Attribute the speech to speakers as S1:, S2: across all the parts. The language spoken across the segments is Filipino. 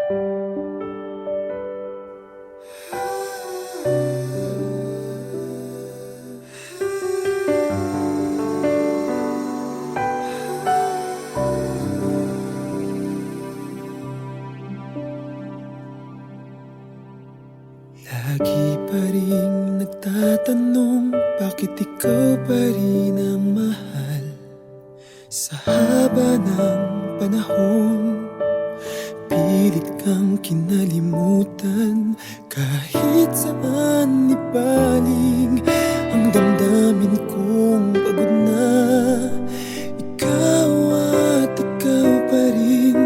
S1: Lagi pa rin nagtatanong, bakit ikaw pa rin ang mahal? Sa haba ng panahon, pilit kang kinalimutan. Kahit saan ibaling ang damdamin kong pagod na, ikaw at ikaw pa rin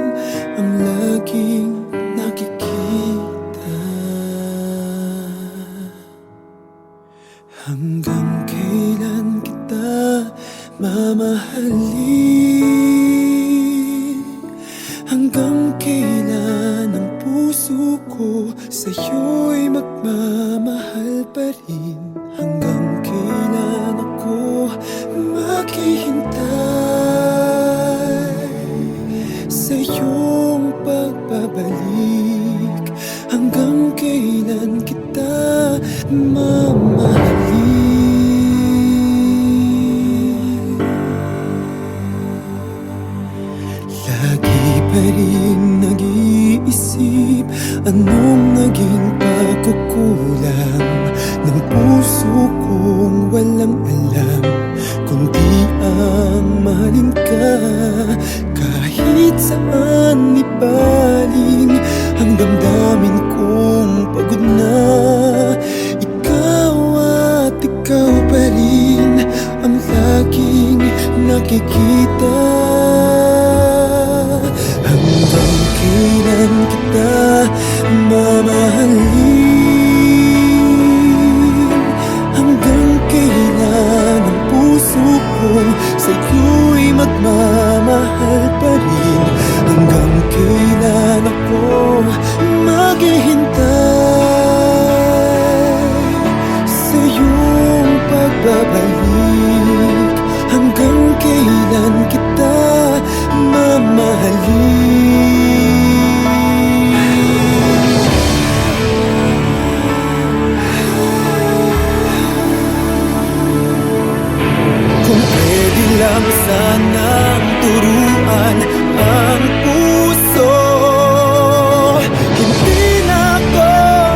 S1: ang laging nakikita. Hanggang kailan kita mamahalin? Hanggang kailan ang puso ko sa'yo'y magmamahal pa rin? Hanggang kailan ako maghihintay sa iyong pagbabalik? Hanggang kailan kita mamahalin? Lagi pa rin nag-iisip, anong naging pagkukulang ng puso kong walang alam, kundi ang mahalin ka. Kahit saan ibaling ang damdamin kong pagod na, ikaw at ikaw pa rin ang laging nakikita. Hanggang kailan kita mamahalin? Hanggang kailan ang puso ko sa'yo'y magmamahal pa rin? Hanggang kailan ako maghihintay sa iyong pagbabalik? Hanggang kailan kita mamahalin? Kung pwede lang sanang turuan ang puso, hindi na ako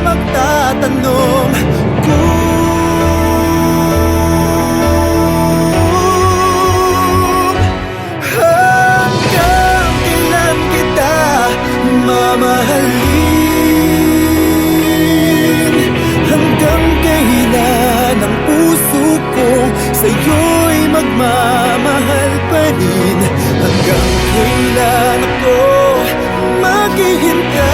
S1: magtatanong mamahalin. Hanggang kailan ang puso ko sa'yo'y magmamahal pa rin? Hanggang kailan ako maghihintay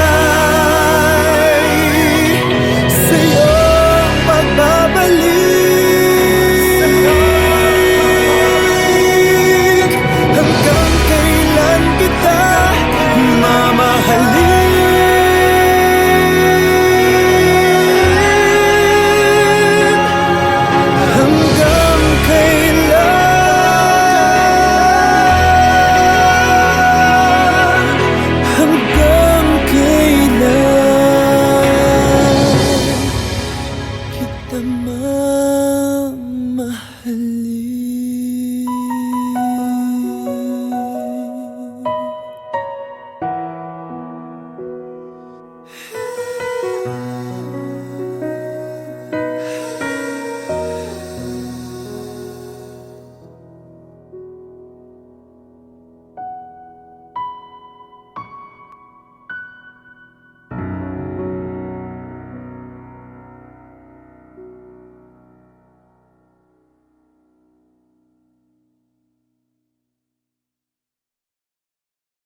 S1: sa iyong pagbabalik? Hanggang kailan kita mamahalin? Hanggang